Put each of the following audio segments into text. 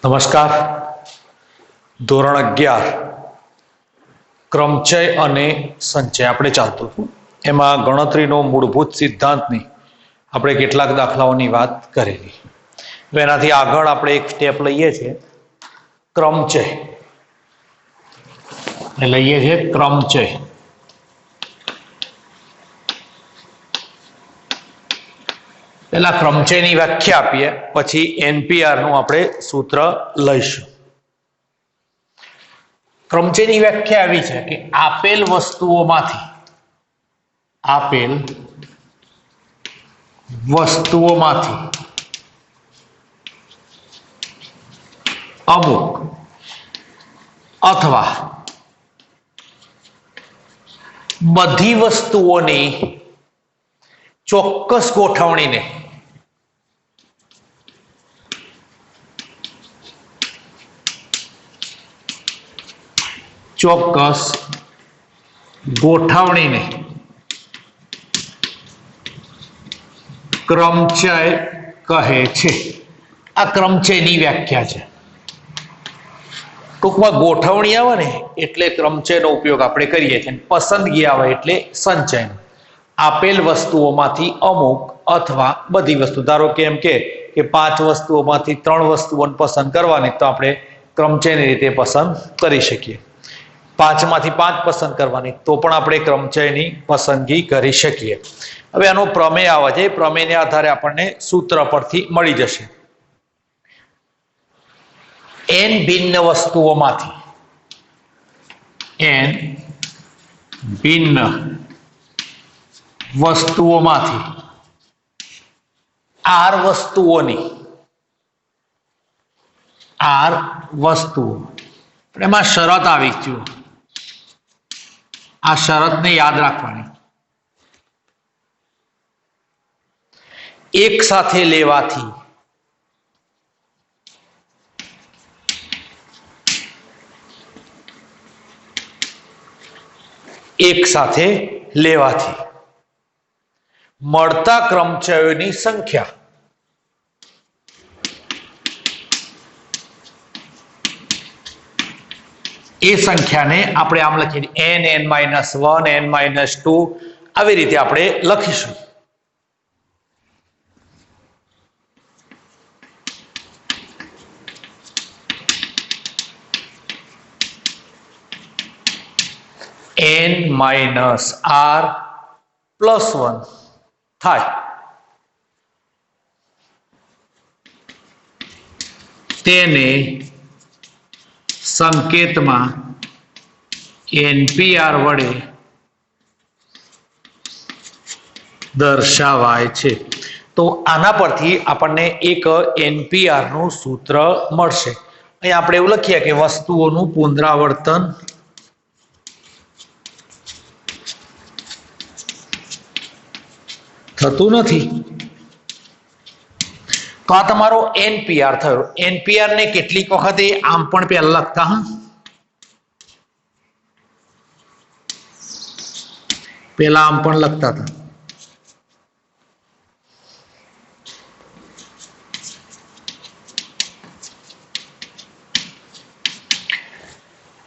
નમસ્કાર. ધોરણ 11 ક્રમચય અને સંચય આપણે ચાલતું હતું. એમાં ગણતરીનો મૂળભૂત સિદ્ધાંતની આપણે કેટલાક દાખલાઓની વાત કરેલી. એનાથી આગળ આપણે એક સ્ટેપ લઈએ છીએ ક્રમચય. લઈએ છીએ ક્રમચય. પહેલા ક્રમચયની વ્યાખ્યા આપીએ, પછી NPR નું આપણે સૂત્ર લઈશું. ક્રમચયની વ્યાખ્યા આવી છે કે આપેલ વસ્તુઓમાંથી અમુક અથવા બધી વસ્તુઓની ચોક્કસ ગોઠવણીને ક્રમચય કહે છે. આ ક્રમચયની વ્યાખ્યા છે. ટૂંકમાં ગોઠવણી આવે ને એટલે ક્રમચયનો ઉપયોગ આપણે કરીએ છીએ. પસંદગી આવે એટલે સંચય. આપેલ વસ્તુઓમાંથી અમુક અથવા બધી વસ્તુ, ધારો કે એમ કે 5 વસ્તુઓમાંથી 3 વસ્તુઓને પસંદ કરવાની, તો આપણે ક્રમચયની રીતે પસંદ કરી શકીએ. 5 માંથી 5 પસંદ કરવાની, તો પણ આપણે ક્રમચયની પસંદગી કરી શકીએ. હવે આનો પ્રમેય આવે છે. પ્રમેયને આધારે આપણને સૂત્ર પરથી મળી જશે. n ભિન્ન વસ્તુઓમાંથી r વસ્તુઓ એમાં શરત આવી ગયું. આ શરતને યાદ રાખવાની. એક સાથે લેવાથી મળતા ક્રમચયોની સંખ્યા એ સંખ્યાને આપણે આમ લખીએ n-1 n-2 આવી રીતે આપણે લખીશું. n-r+1 થાય. તેને સંકેતમાં NPR વડે દર્શાવાય છે. તો આના પરથી આપણને એક NPR નું સૂત્ર મળશે. અહીં આપણે એવું લખીએ કે વસ્તુઓનું પુનરાવર્તન થતું નથી. તો આ તમારો NPR થયો. NPR ને કેટલીક વખતે આમ પણ પહેલા લખતા, આમ પણ લખતા હતા.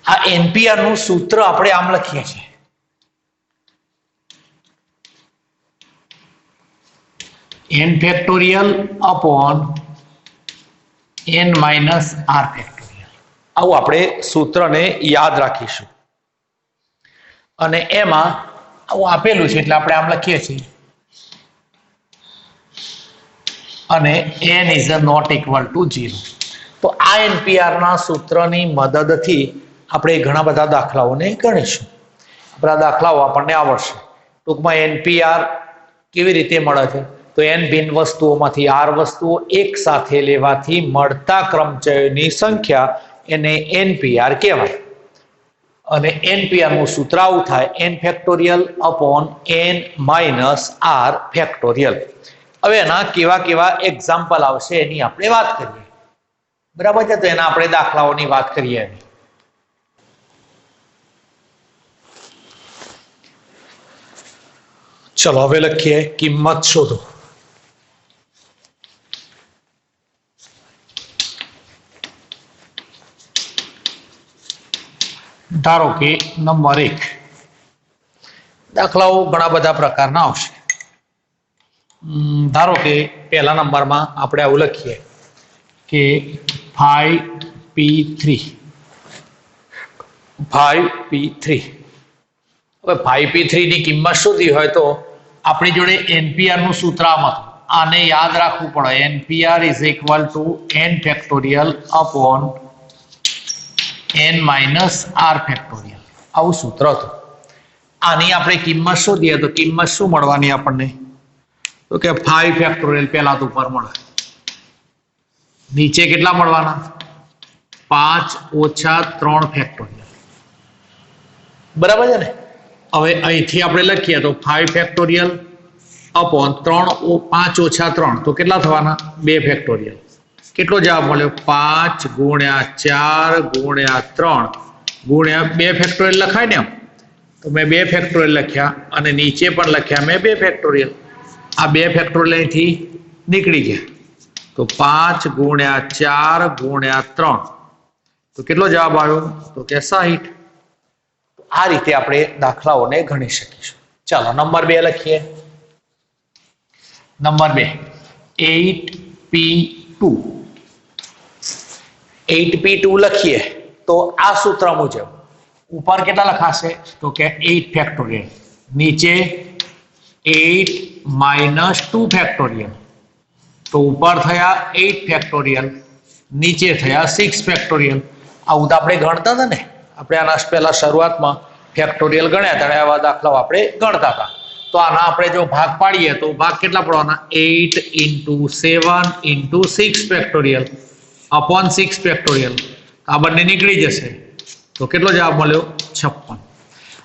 આ NPR નું સૂત્ર આપણે આમ લખીએ છીએ. n factorial upon n minus r factorial. આવું આપણે સૂત્રને યાદ રાખીશું. અને એમાં આવું આપેલું છે એટલે આપણે આમ લખીએ છીએ. અને n is not equal to 0. તો આ NPR ના સૂત્રની મદદથી આપણે ઘણા બધા દાખલાઓને ગણીશું. બધા દાખલાઓ આપણને આવડશે. ટૂંકમાં NPR કેવી રીતે મળે છે? તો n ભિન્ન વસ્તુઓમાંથી r વસ્તુઓ એક સાથે લેવાથી મળતા ક્રમચયોની સંખ્યા એને NPR કહેવાય. અને NPR નું સૂત્ર આવું થાય, n factorial upon n minus r factorial. હવે એના કેવા કેવા એક્ઝામ્પલ આવશે એની આપણે વાત કરીએ. બરાબર છે? તો એના આપણે દાખલાઓની વાત કરીએ. ચલો હવે લખીએ કિંમત શોધો. ધારો કે નંબર 1 દાખલાઓ ઘણા બધા પ્રકારના આવશે. ધારો કે પહેલા નંબરમાં આપણે આવું લખીએ કે 5p3 હવે 5p3 ની કિંમત શોધવી હોય તો આપણી જોડે NPR નું સૂત્ર આમાં આને યાદ રાખવું પડે. NPR is equal to n factorial upon n minus r factorial. આવું સૂત્ર હતું. આની આપણે કિંમત શોધીએ તો કિંમત શું મળવાની આપણને? તો કે 5 ફેક્ટોરિયલ પહેલા તો ઉપર મળે, નીચે કેટલા મળવાના? 5 ઓછા 3 ફેક્ટોરિયલ. બરાબર છે ને? હવે અહીંથી આપણે લખીએ તો 5 ફેક્ટોરિયલ અપોન 5 ઓછા 3 તો કેટલા થવાના? 2 ફેક્ટોરિયલ. કેટલો જવાબ મળ્યો? 5 ગુણ્યા 4 ગુણ્યા 3 ગુણ્યા 2 ફેક્ટોરિયલ લખાય ને? એમ તો મેં 2 ફેક્ટોરિયલ લખ્યા અને નીચે પણ લખ્યા મેં 2 ફેક્ટોરિયલ. આ 2 ફેક્ટોરિયલ અહીંથી નીકળી ગયા તો 5 ગુણ્યા 4 ગુણ્યા 3 તો કેટલો જવાબ આવ્યો? તો કે 60. આ રીતે આપણે દાખલાઓને ગણી શકીશું. ચાલો નંબર 2 લખીએ. નંબર 2 8p2 લખીએ તો આ સૂત્ર મુજબ ઉપર કેટલા લખાશે? તો કે 8 ફેક્ટોરિયલ, નીચે 8 માઇનસ 2 ફેક્ટોરિયલ. તો ઉપર થયા 8 ફેક્ટોરિયલ, નીચે થયા 6 ફેક્ટોરિયલ. આવું તો આપણે ગણતા હતા ને, આપણે આના પહેલા શરૂઆતમાં ફેક્ટોરિયલ ગણ્યા હતા, આવા દાખલાઓ આપણે ગણતા હતા. તો આના આપણે જો ભાગ પાડીએ તો ભાગ કેટલા પડવાના? 8 into 7 into 6 factorial upon 6 factorial. આ બંને નીકળી જશે તો કેટલો જવાબ મળ્યો? 56.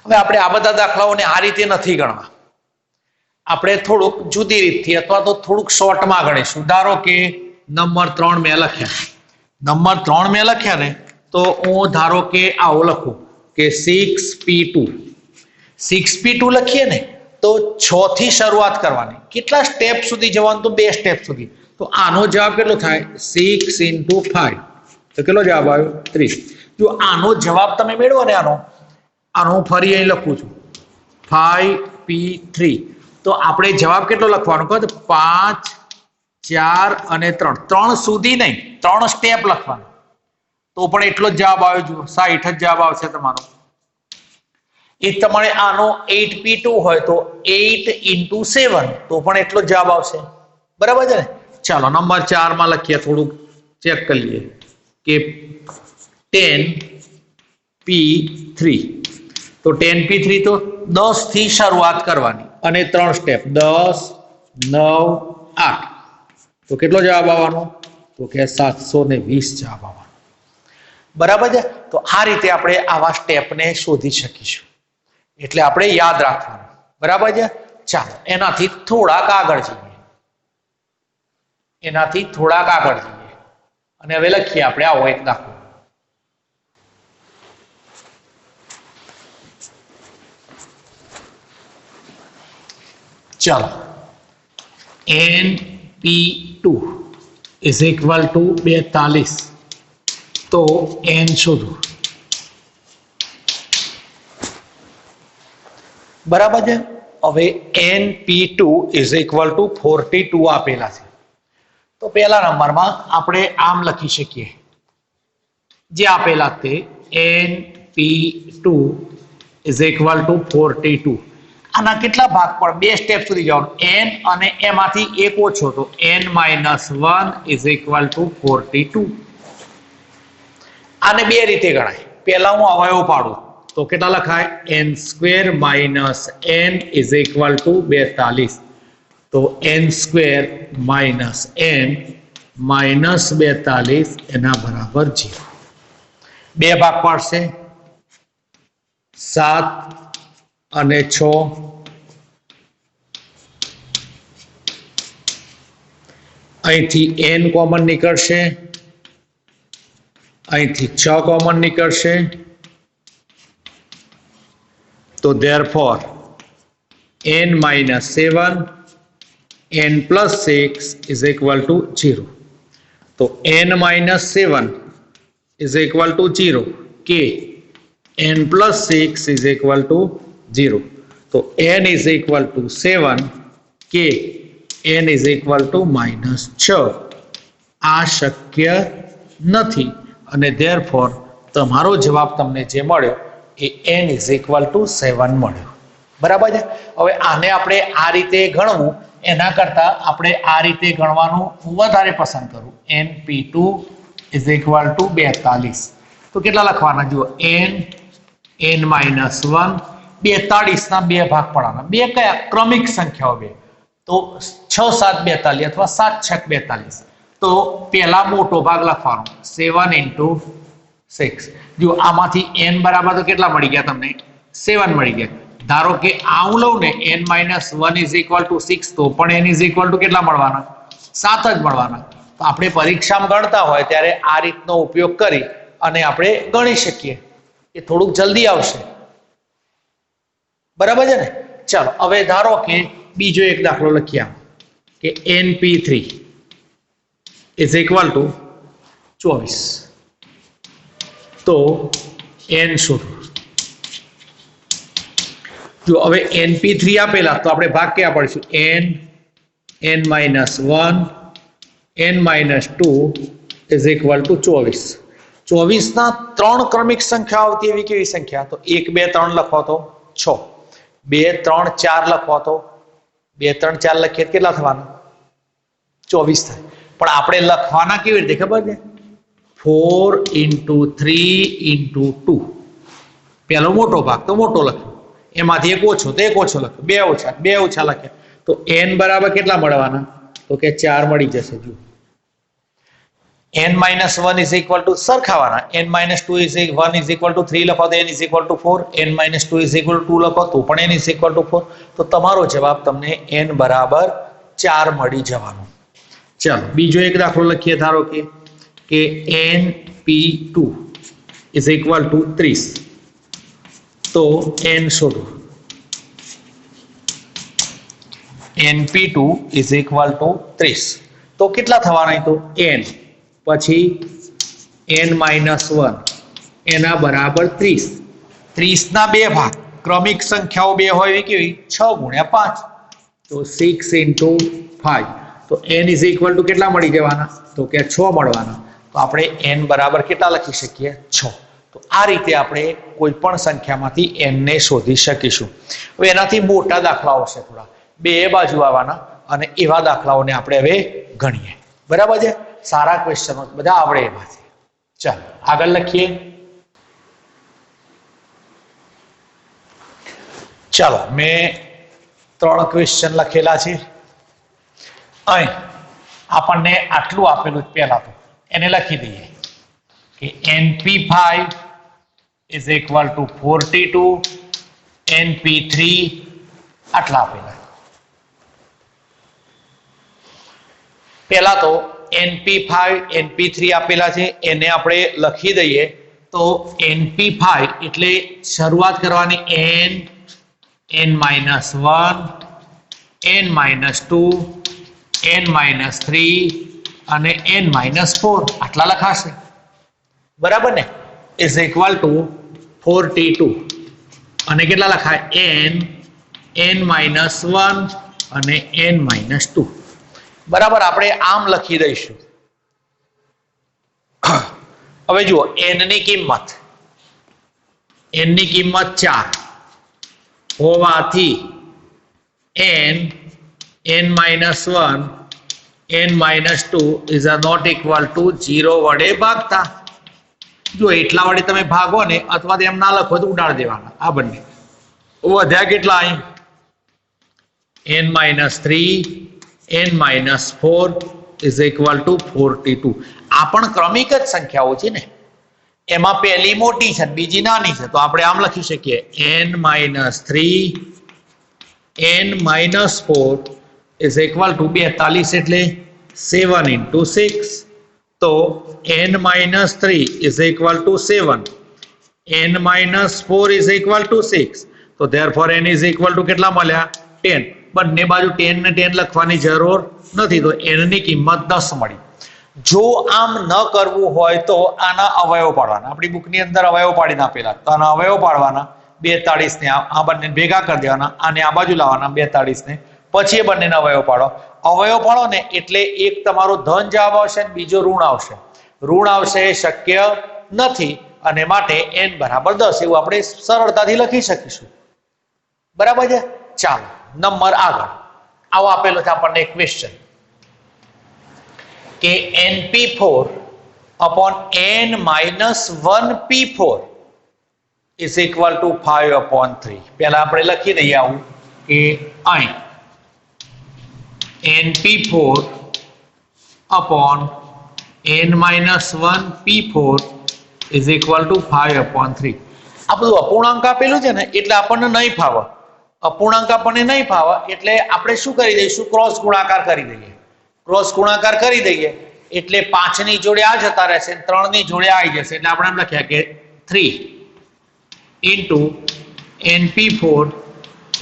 હવે આપણે આ બધા દાખલાઓને આ રીતે નથી ગણવા, આપણે થોડુંક જુદી રીતથી અથવા તો થોડુંક શોર્ટમાં ગણીશું. ધારો કે નંબર 3 મેં લખ્યા ને તો હું ધારો કે આવો લખું કે 6p2 લખીએ ને તો 6 થી શરૂઆત કરવાની. કેટલા સ્ટેપ સુધી જવાનું? તો 2 સ્ટેપ સુધી. તો આનો જવાબ કેટલો થાય? 6 into 5 તો કેટલો જવાબ આવ્યો? 30. જો આનો જવાબ તમે મેળવો ને આનો હું ફરી અહીં લખું છું 5p3 તો આપણે જવાબ કેટલો લખવાનો કહો? 5 4 અને 3 સુધી નહીં, 3 સ્ટેપ લખવાનો તો પણ એટલો જ જવાબ આવ્યો. જુઓ 60 જ જવાબ આવશે તમારો. એ તમારે આનો 8p2 હોય તો 8 into 7 તો પણ એટલો જ જવાબ આવશે. બરાબર છે ને? ચાલો નંબર 4 માં લખીએ, થોડુંક ચેક કરી લઈએ કે 10p3 તો 10p3 તો 10 થી શરૂઆત કરવાની અને 3 સ્ટેપ 10 9 8 તો કેટલો જવાબ આવવાનો? તો કે 720 જવાબ આવવાનો. બરાબર છે? તો આ રીતે આપણે આવા સ્ટેપને શોધી શકીશું. એટલે આપણે યાદ રાખવાનું. બરાબર છે? ચાલો એનાથી થોડાક આગળ જઈએ અને હવે લખીએ આપણે આવો એક દાખલો. ચાલો NP2 is equal to 42 તો n શોધો. બરાબર છે? હવે NP2 is equal to 42 આપેલા છે તો પહેલા નંબરમાં આપણે આમ લખી શકીએ જે આપેલા તે NP2 is equal to 42. આના કેટલા ભાગ પડે? 2 સ્ટેપ સુધી જવાનું. n અને એમાંથી એક ઓછો તો n - 1 is equal to 42. આને 2 રીતે ગણાય. પહેલા હું અવયવ પાડું તો કેટલા લખાય? n² - n is equal to 42. તો n² - n - 42 એના બરાબર 0. 2 ભાગ પાડશે 7 અને 6. અહીંથી n કોમન નીકળશે, અહીંથી 6 કોમન નીકળશે તો therefore n - 7 n + 6 is equal to 0. તો n - 7 is equal to 0 કે n plus 6 is equal to 0. તો n is equal to 7 કે n is equal to -6 આ શક્ય નથી અને therefore તમારો જવાબ તમને જે મળ્યો એ n is equal to 7 મળ્યો. બરાબર છે. હવે આને આપણે આ રીતે ગણવું એના કરતા આપણે આ રીતે ગણવાનું વધારે પસંદ કરું. np2 is equal to 42. તો કેટલા લખવાના જુઓ n -1 42 ના બે ભાગ પડવાના. બે કયા? ક્રમિક સંખ્યાઓ બે. તો 6 7 42 અથવા 7 6 42. તો પહેલા મોટો ભાગ લખવાનો 7 into 6. જો આમાંથી n બરાબર તો કેટલા મળી ગયા તમને? 7 મળી ગયા. ધારો કે આ હું લઉં ને n-1 is equal to 6 તો પણ n is equal to કેટલા મળવાના? 7 જ મળવાના. તો આપણે પરીક્ષામાં ગણતા હોય ત્યારે આ રીતનો ઉપયોગ કરી અને આપણે ગણી શકીએ. એ થોડુંક જલ્દી આવશે. બરાબર છે ને? ચાલો હવે ધારો કે બીજો એક દાખલો લખીએ કે np3 is equal to 24. તો n શોધો. જો હવે np3 આપેલા તો આપણે ભાગ ક્યાં પાડીશું? n-1 n-2 is equal to 24. 24 ના 3 ક્રમિક સંખ્યા આવતી એવી કેવી સંખ્યા? તો 1 2 3 લખો તો 6, 2 3 4 લખો તો 2 3 4 લખીએ કેટલા થવાના? 24 થાય. પણ આપણે લખવાના કેવી રીતે ખબર છે? 4 into 3 into 2. પહેલો મોટો ભાગ તો મોટો લખ્યો, એમાંથી એક ઓછો તો એક ઓછો લખ્યો, બે ઓછા લખ્યા. તો n બરાબર કેટલા મળવાના? તો કે 4 મળી જશે. જુઓ n-1 is equal to સરખાવાના. n-2 is 1 is equal to 3 લખો તો n is equal to 4. n-2 is equal to 2 લખો તો પણ n is equal to 4. તો તમારો જવાબ તમને n બરાબર 4 મળી જવાનો. ચાલો બીજો એક દાખલો લખીએ. ધારો કે np2 is equal to 30. તો n શોધો. np2 is equal to 30. તો કેટલા થવાના? તો n પછી n-1 એના બરાબર 30. 30 ના બે ભાગ ક્રમિક સંખ્યાઓ બે હોય એવી કેવી? 6 ગુણ્યા 5. તો 6 into 5. તો n is equal to કેટલા મળી જવાના? તો કે 6 મળવાના. તો આપણે n બરાબર કેટલા લખી શકીએ? 6. તો આ રીતે આપણે કોઈ પણ સંખ્યામાંથી n ને શોધી શકીશું. હવે એનાથી મોટા દાખલાઓ છે, થોડા બે બાજુ આવવાના અને એવા દાખલાઓને આપણે હવે ગણીએ. બરાબર છે? સારા ક્વેશ્ચનો બધા આવડે એવા છે. ચાલો આગળ લખીએ. ચાલો મેં 3 ક્વેશ્ચન લખેલા છે. અહીં આપણને આટલું આપેલું પહેલા તો એને લખી દઈએ કે np5 is equal to 42, np3 આટલા આપેલા. પહેલા તો np5 np3 આપેલા છે એને આપણે લખી દઈએ. તો np5 એટલે શરૂઆત કરવાની n-1 n-2 n-3 અને n-4 આટલા લખાશે. બરાબર ને? is equal to 42 અને કેટલા લખાય? n-1 અને n-2. બરાબર આપણે આમ લખી દઈશું. હવે જુઓ n ની કિંમત 4 હોવાથી n-1 n-2 is not equal to 0 વડે ભાગતા. જો એટલા વડે તમે ભાગો ને અથવા તો એમ ના લખો તો ઉડાડી દેવાના. આ બંને વધ્યા કેટલા? અહીં n-3 n-4 is equal to 42. આ પણ ક્રમિક જ સંખ્યાઓ છે ને, એમાં પહેલી મોટી છે બીજી નાની છે. તો આપણે આમ લખી શકીએ n-3 n-4 is equal to 42 એટલે 7 into 6. તો n-3 is equal to 7, n-4 is equal to 6. તો therefore n is equal to કેટલા મળ્યા? 10. બંને બાજુ 10 ને 10 લખવાની જરૂર નથી. તો n ની કિંમત 10 મળી. જો આમ ન કરવું હોય તો આના અવયવ પાડવાના. આપણી બુકની અંદર અવયવ પાડીને આપેલા, તો આના અવયવ પાડવાના. 42 ને આ બંને ભેગા કરી દેવાના, આને આ બાજુ લાવવાના 42 ને, પછી એ બંનેના અવયવ પાડો. અવયવ પાડો ને એટલે એક તમારો ધન જવાબ આવશે ને બીજો ઋણ આવશે. ઋણ આવશે એ શક્ય નથી અને માટે n બરાબર 10 એવું આપણે સરળતાથી લખી શકીશું. બરાબર છે. ચાલો નંબર આગળ આવો આપેલો છે આપણને એક ક્વેશ્ચન કે np4 upon n minus 1p4 is equal to 5 upon 3. પહેલા આપણે લખી દઈએ આવું કે અહીં np4 upon n minus 1p4 is equal to 5 upon 3. આ બધું અપૂર્ણાંક આપેલું છે ને એટલે આપણને નહીં ફાવે. અપૂર્ણાંક આપણને નહીં ફાવે એટલે આપણે શું કરી દઈશું, ક્રોસ ગુણાકાર કરી દઈએ. ક્રોસ ગુણાકાર કરી દઈએ એટલે 5 ની જોડે આ જતા રહેશે, 3 ની જોડે આવી જશે, એટલે આપણે એમ લખ્યા કે 3 into np4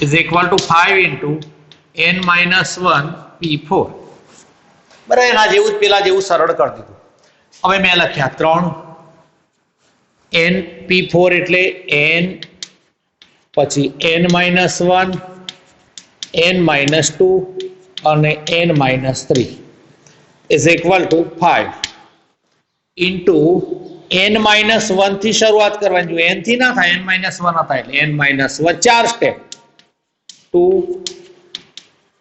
is equal to 5 into n minus 1 p4. બરાબર, એના જેવું પેલા જેવું સરળ કરી દીધું. હવે મેં લખ્યા 3 np4 એટલે n પછી n minus 1 n minus 2 અને n minus 3 is equal to 5 into n minus 1 થી શરૂઆત કરવાની. જો n થી ના થાય, n minus 1 હતા એટલે n minus 1 4 સ્ટેપ 2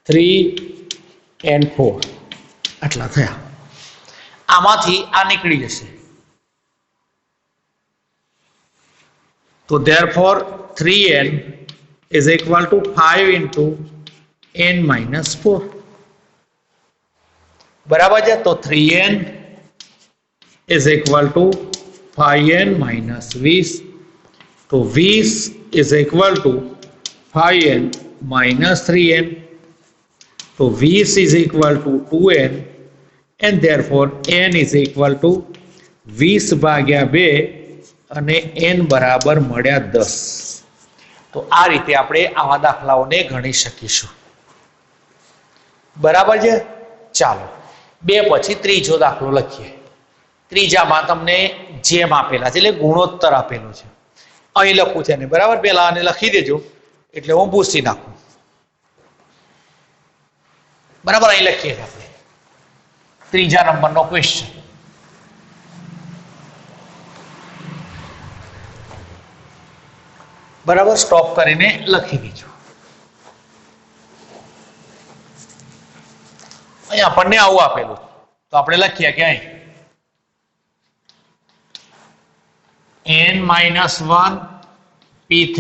3 and 4 આટલા થયા. આમાંથી આ નીકળી જશે. તો therefore 3n is equal to 5 into n minus 4. બરાબર છે. તો 3n is equal to 5n minus 20. તો 20 is equal to 5n minus 3n. તો 20 is equal to 2n and therefore n is equal to 20 ભાગ્યા 2 અને n બરાબર મળ્યા 10. તો આ રીતે આપણે આવા દાખલાઓને ગણી શકીશું. બરાબર છે. ચાલો 2 પછી ત્રીજો દાખલો લખીએ. ત્રીજામાં તમને જેમ આપેલા છે એટલે ગુણોત્તર આપેલો છે. અહીં લખવું છે ને, બરાબર. પહેલા આને લખી દેજો એટલે હું ભૂસી નાખું. બરાબર, અહીં લખીએ આપણે ત્રીજા નંબરનો ક્વેશ્ચન. બરાબર, સ્ટોપ કરીને લખી દેજો. અહીં આપણને આવું આપેલું તો આપણે લખીએ કે અહીં n minus 1 p3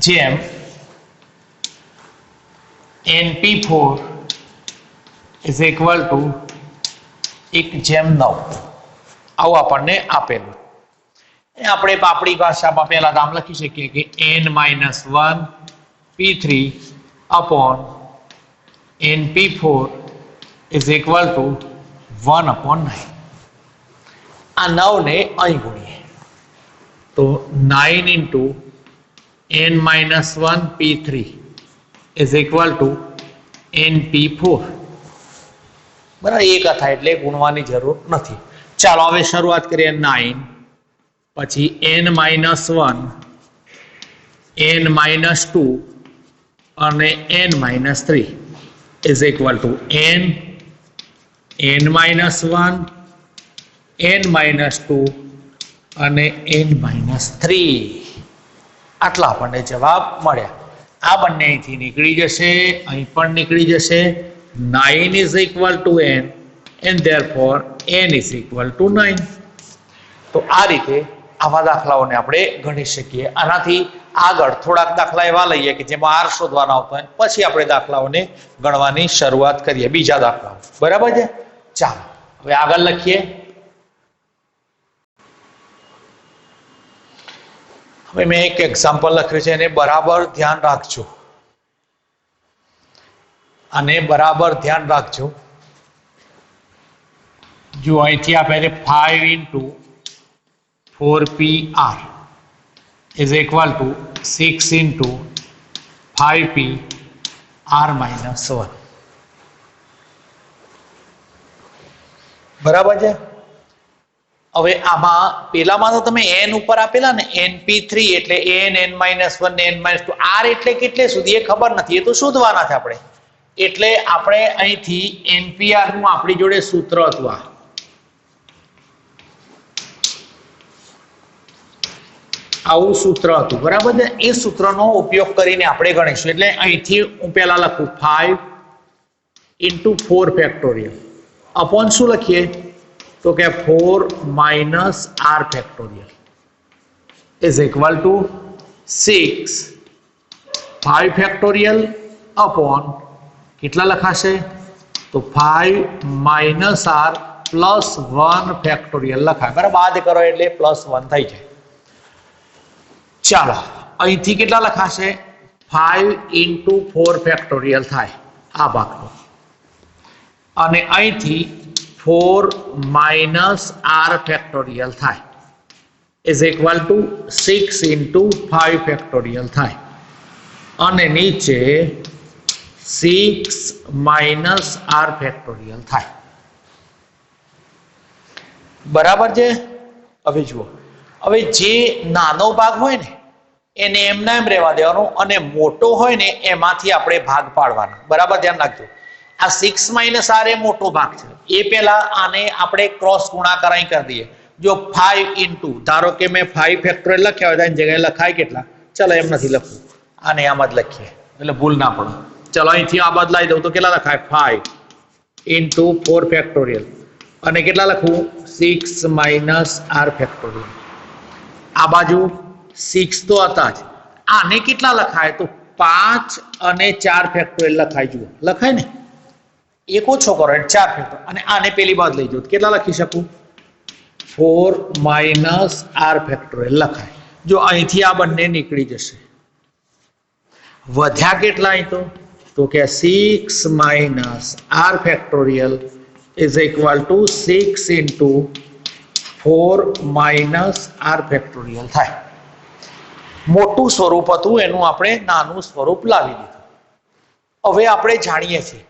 જેમ np4 is equal to 1/9 આવું આપણને આપેલું. આપણે આપણી ભાષામાં પહેલા નામ લખી શકીએ કે n minus 1 p3 upon np4 is equal to 1/9. આ 9 ને અહીં ગુણીએ તો 9 into n minus 1 p3 is equal to np4. બરાબર, એક થાય એટલે ગુણવાની જરૂર નથી. ચાલો હવે શરૂઆત કરીએ. 9 પછી n minus 1 n minus 2 અને n minus 3 is equal to n minus 1 n minus 2 અને n minus 3. આટલા આપણને જવાબ મળ્યા. આ બંને અહીંથી નીકળી જશે, અહીં પણ નીકળી જશે. 9 is equal to n and therefore n is equal to 9. તો આ રીતે આવા દાખલાઓને આપણે ગણી શકીએ. આનાથી આગળ થોડાક દાખલા એવા લઈએ કે જેમાં r શોધવાનો આવતો હોય, પછી આપણે દાખલાઓને ગણવાની શરૂઆત કરીએ. બીજા દાખલાઓ. બરાબર છે. ચાલો હવે આગળ લખીએ. હવે મેં એક એક્ઝામ્પલ લખ્યું છે, એને બરાબર ધ્યાન રાખજો. અને બરાબર ધ્યાન રાખજો. જો અહીંથી આપણે 5 into 4pr is equal to 6 into 5p r minus 1. બરાબર છે. હવે આમાં પેલામાં તો તમે n ઉપર આપેલા ને np3 એટલે n n-1 ને n-2 r એટલે કેટલે સુધી એ ખબર નથી, એ તો શોધવાના છે આપણે. એટલે આપણે અહીંથી npr નું આપણી જોડે સૂત્ર હતું, આવું સૂત્ર હતું. બરાબર છે. એ સૂત્રનો ઉપયોગ કરીને આપણે ગણીશું. એટલે અહીંથી હું પહેલા લખું 5 × 4 ફેક્ટોરિયલ અપોન શું લખીએ તો કે 4 minus r factorial is equal to 6 5 factorial upon કેટલા લખાશે તો 5 માઇનસ r પ્લસ 1 ફેક્ટોરિયલ લખાય. બરાબર, બાદ કરો એટલે પ્લસ 1 થઈ જાય. ચાલો અહીંથી કેટલા લખાશે 5 × 4 ફેક્ટોરિયલ થાય આ ભાગનો, અને અહીંથી 4 માઇનસ r ફેક્ટોરિયલ થાય ઇઝ ઇક્વલ ટુ 6 × 5 ફેક્ટોરિયલ થાય, અને નીચે 6 માઇનસ r ફેક્ટોરિયલ થાય. બરાબર છે. હવે જુઓ, હવે જે નાનો ભાગ હોય ને એને એમના એમ રહેવા દેવાનો, અને મોટો હોય ને એમાંથી આપણે ભાગ પાડવાનો. બરાબર, ધ્યાન રાખજો. આ 6 માઇનસ r એ મોટો ભાગ છે. એ પહેલા આને આપણે ક્રોસ ગુણાકાર અહીં કરી દઈએ. જો 5 × ધારો કે મેં 5 ફેક્ટોરિયલ લખ્યા હોય તો એની જગ્યાએ લખાય કેટલા, ચલો એમ નથી લખવું, આને આમ જ લખીએ એટલે ભૂલ ના પડે. ચલો અહીંથી આ બદલાઈ દઉં તો કેટલા લખાય 5 × 4 ફેક્ટોરિયલ, અને કેટલા લખવું 6 માઇનસ r ફેક્ટોરિયલ. આ બાજુ 6 તો હતા જ, આને કેટલા લખાય તો 5 અને 4 ફેક્ટોરિયલ લખાય. જુઓ લખાય ને, એક ઓછો કરો એટલે 4 ફેક્ટોરિયલ, અને આને પેલી બાદ લઈ જાઓ કેટલા લખી શકું 4 માઇનસ r ફેક્ટોરિયલ લખાય. જો અહીંથી આ બંને નીકળી જશે, વધ્યા કેટલા અહીં તો કે 6 minus r factorial is equal to 6 × 4 minus r factorial થાય. મોટું સ્વરૂપ હતું એનું આપણે નાનું સ્વરૂપ લાવી દીધું. હવે આપણે જાણીએ છીએ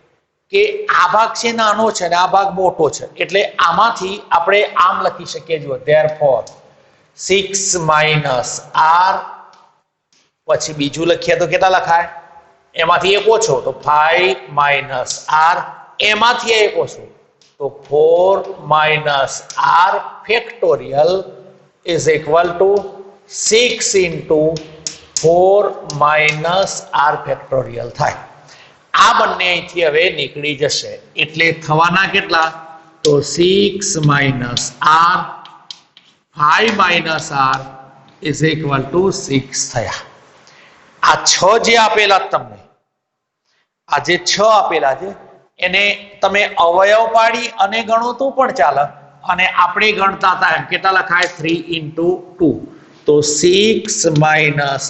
કે આ ભાગ છે નાનો છે અને આ ભાગ મોટો છે, એટલે આમાંથી આપણે આમ લખી શકીએ. જો therefore 6 માઇનસ r, પછી બીજું લખીએ તો કેટલા લખાય, એમાંથી એક ઓછો તો 5 માઇનસ r, એમાંથી એક ઓછો તો 4 minus r factorial is equal to 6 × 4 minus r factorial થાય. આ બંને અહીંથી હવે નીકળી જશે, એટલે થવાના કેટલા તો 6 minus r 5 minus r is equal to 6 થયા. આ 6 જે આપેલા તમને, આ જે 6 આપેલા છે એને તમે અવયવ પાડી અને ગણો તો પણ ચાલે, અને આપણે ગણતા હતા એમ કેટલા લખાય 3 × 2 તો 6 minus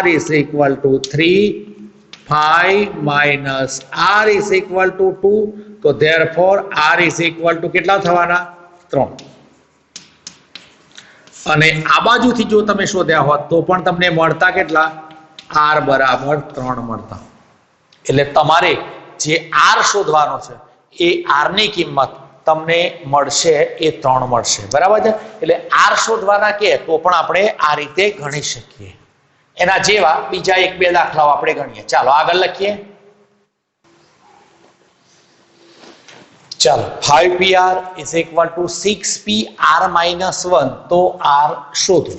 r is equal to 3, 5 minus r is equal to 2, તો therefore r is equal to કેટલા થવાના 3. અને આ બાજુથી જો તમે શોધ્યા હોત તો પણ તમને મળતા કેટલા r બરાબર 3 મળતા. એટલે તમારે જે r શોધવાનો છે એ r ની કિંમત તમને મળશે એ 3 મળશે. બરાબર છે. એટલે r શોધવાના કે તો પણ આપણે આ રીતે ગણી શકીએ. એના જેવા બીજા 1-2 દાખલાઓ આપણે ગણીએ. ચાલો આગળ લખીએ. ચાલો 5pr is equal to 6pr minus 1, તો r શોધો.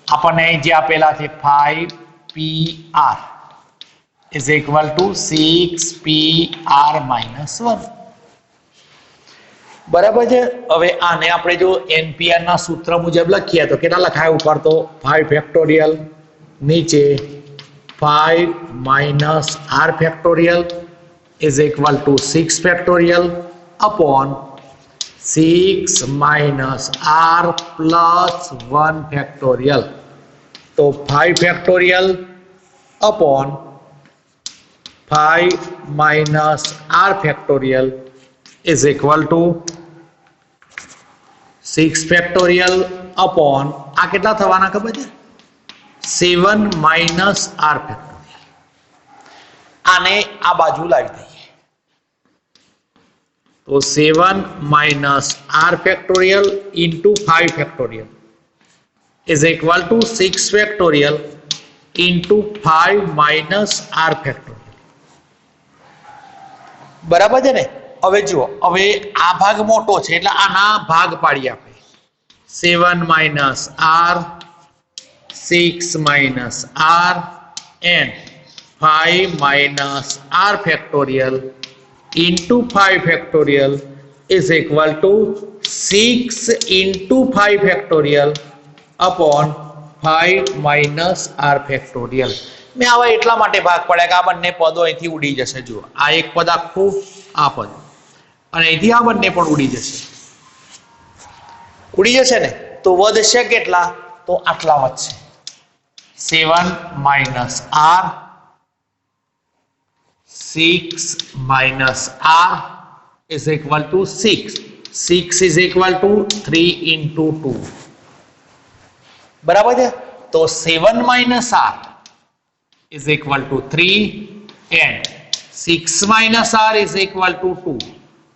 આપણને જે આપેલા છે 5pr is equal to 6pr minus 1. બરાબર છે. હવે આને આપણે જો npr ના સૂત્ર મુજબ લખીએ તો કેટલા લખાય ઉપર તો 5 ફેક્ટોરિયલ, નીચે 5 minus r factorial is equal to 6 factorial upon 6 minus r plus 1 factorial, તો 5 factorial upon 5 minus r factorial is equal to 6 factorial upon આ કેટલા થવાના ખબર છે 7 માઇનસ r ફેક્ટોરિયલ. આને આ બાજુ લાવી દઈએ. तो 7 minus R factorial into 5 factorial is equal to 6 factorial into 5 minus R factorial. बराबर है ने? હવે જુઓ, હવે આ ભાગ મોટો છે એટલે આના ભાગ પાડી આપણે 7 minus R 6 minus R and 5 minus R factorial into 5 factorial is equal to 6 into 5 factorial upon 5 minus r factorial। મેં આવા એટલા માટે ભાગ પાડ્યા કે આ બંને પદો અહીંથી ઉડી જશે। જુઓ, આ એક પદ આખું, આ પદ, અને અહીંથી આ બંને પણ ઉડી જશે ને, તો વધશે કેટલા? તો આટલા વધશે 7 minus r 6 minus r is equal to 6. 6 is equal to 3 into 2. बराबर है? तो 7 minus r is equal to 3 and 6 minus r is equal to 2.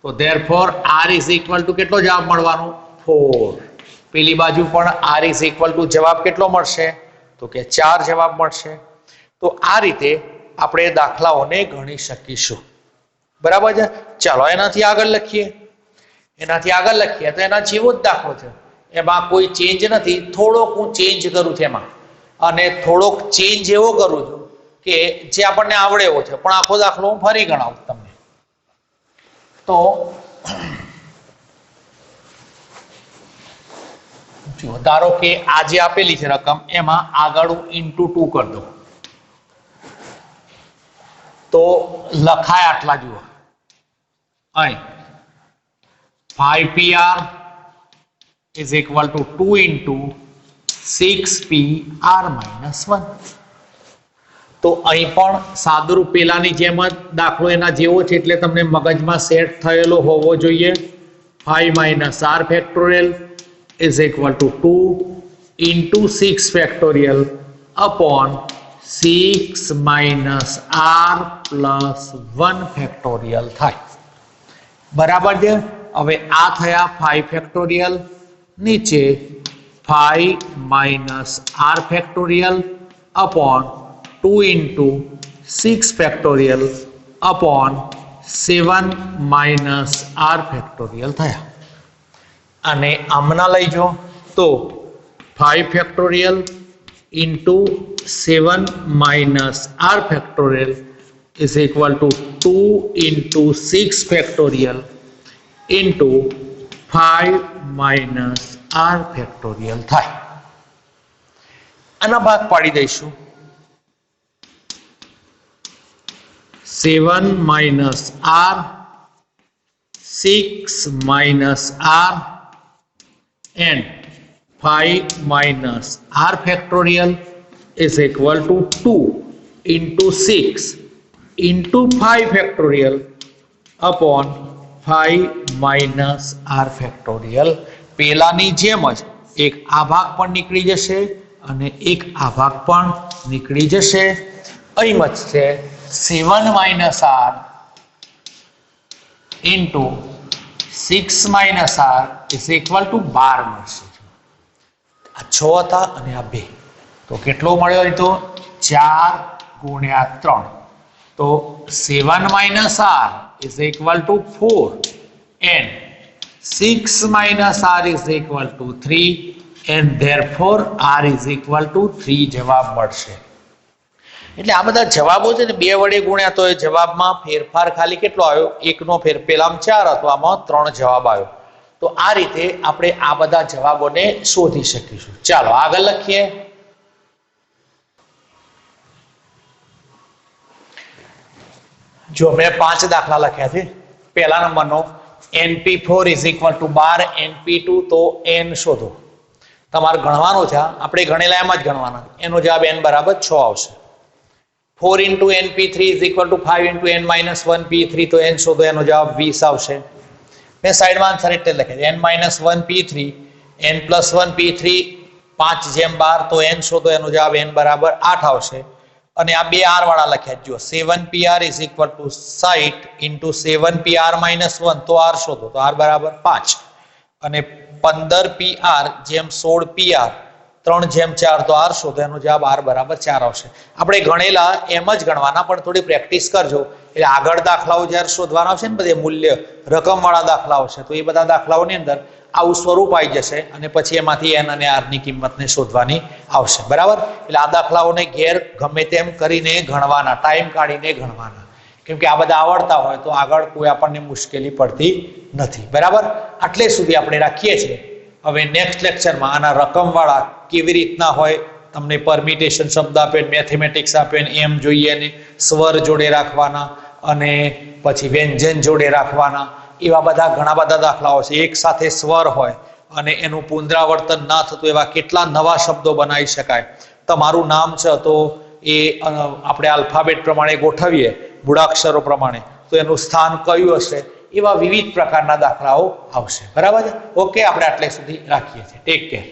तो therefore r is equal to કેટલો જવાબ મળવાનો? 4. પેલી બાજુ પણ r is equal to જવાબ કેટલો મળશે? તો કે 4 જવાબ મળશે। તો આ રીતે આપણે દાખલાઓને ગણી શકીશું। બરાબર છે? ચાલો એનાથી આગળ લખીએ। તો એના જેવો જ દાખલો છે, એમાં કોઈ ચેન્જ નથી, થોડોક હું ચેન્જ કરું છું એમાં, અને થોડોક ચેન્જ એવો કરું છું કે જે આપણને આવડે એવો છે, પણ આખો દાખલો હું ફરી ગણાવું તમને। તો જો ધારો કે આ જે આપેલી છે રકમ, એમાં આગળ હું ઇન્ટુ 2 કરી દઉં, तो लखाय आटला जुओ, 5pr is equal to 2 into 6pr minus 1। तो अहीं पण सादुरूप पेलानी जेम ज दाखलो एना जेवो छे एटले तमने मगजमां सेट थयेलो होवो जोईए। 5 minus r factorial is equal to 2 into 6 factorial upon 6 minus r plus 1 factorial થાય। બરાબર છે? હવે આ થયા 5 factorial, નીચે 5 minus r factorial upon 2 into 6 factorial upon 7 minus r factorial થયા। અને આમના લઈ જો તો 5 factorial into 7 minus r factorial is equal to 2 into 6 factorial into 5 minus r factorial થાય। આના ભાગ પાડી દઈશું। 7 minus r 6 minus r and 5 minus r factorial is equal to 2 into 6 into 5 factorial upon 5 minus r factorial। પેલાની જેમ જ એક આ ભાગ પણ નીકળી જશે અને એક આ ભાગ પણ નીકળી જશે। અહીં વધશે 7 minus r into 6 minus r is equal to 12 મળશે। આ 6 હતા અને આ 2, તો કેટલો મળ્યો? તો 4 ગુણ્યા 3, તો 7 minus r is equal to 4 and 6 minus r is equal to 3 and therefore r is equal to 3 જવાબ મળશે। એટલે આ બધા જવાબો છે ને 2 વડે ગુણ્યા તો એ જવાબમાં ફેરફાર ખાલી કેટલો આવ્યો? 1 નો ફેર, પેલામાં 4 હતો, આમાં 3 જવાબ આવ્યો। તો આ રીતે આપણે આ બધા જવાબોને શોધી શકીશું। ચાલો આગળ લખીએ। जो मैं 5 दाखला लख्या थे। पहला नंबर नो np4 is equal to 12 np2 तो n शोधो। तमारे गणवानो छे, आपणे गणेला एम ज गणवाना, एनो जवाब n बराबर 6 आवशे। 4 into np3 is equal to 5 into n minus 1 p3 तो n शोधो, एनो जवाब 20 आवशे। मैं साइड में आंसर एटले लखे n minus 1 p3 n plus 1 p3 5 જેમ 12 तो n शोधो, एनो जवाब n बराबर 8 आवशे। અને આ બે આર વાળા લખ્યા જો 7pr is equal to 60 into 7pr minus 1 તો આર શોધો તો આર બરાબર 5 અને 15pr જેમ 16pr 3/4 તો આર શોધો એનો જવાબ આર બરાબર 4 આવશે. આપણે ગણેલા એમ જ ગણવાના પણ થોડી પ્રેક્ટિસ કરજો એટલે આગળ દાખલાઓ જ્યારે શોધવાના આવશે ને બધે મૂલ્ય રકમ વાળા દાખલાઓ છે તો એ બધા દાખલાઓની અંદર આવું સ્વરૂપ આવી જશે અને પછી એમાંથી n અને r ની કિંમતને શોધવાની આવશે. બરાબર? એટલે આ દાખલાઓને ઘેર ગમે તેમ કરીને ગણવાના, ટાઈમ કાઢીને ગણવાના, કેમ કે આ બધા આવડતા હોય તો આગળ કોઈ આપણને મુશ્કેલી પડતી નથી. બરાબર? આટલે સુધી આપણે રાખીએ છીએ. હવે નેક્સ્ટ લેક્ચરમાં આના રકમ વાળા કેવી રીતના હોય, તમને પરમિટેશન શબ્દ આપે, મેથેમેટિક્સ આપે, એમ જોઈએ ને સ્વર જોડે રાખવાના અને પછી વ્યંજન જોડે રાખવાના, એવા બધા ઘણા બધા દાખલાઓ છે. એક સાથે સ્વર હોય અને એનું પુનરાવર્તન ના થતું એવા કેટલા નવા શબ્દો બનાવી શકાય. તમારું નામ છે તો એ આપણે આલ્ફાબેટ પ્રમાણે ગોઠવીએ, મૂળાક્ષરો પ્રમાણે, તો એનું સ્થાન કયું હશે, એવા વિવિધ પ્રકારના દાખલાઓ આવશે. બરાબર છે? ઓકે, આપણે આટલે સુધી રાખીએ છીએ. Take care.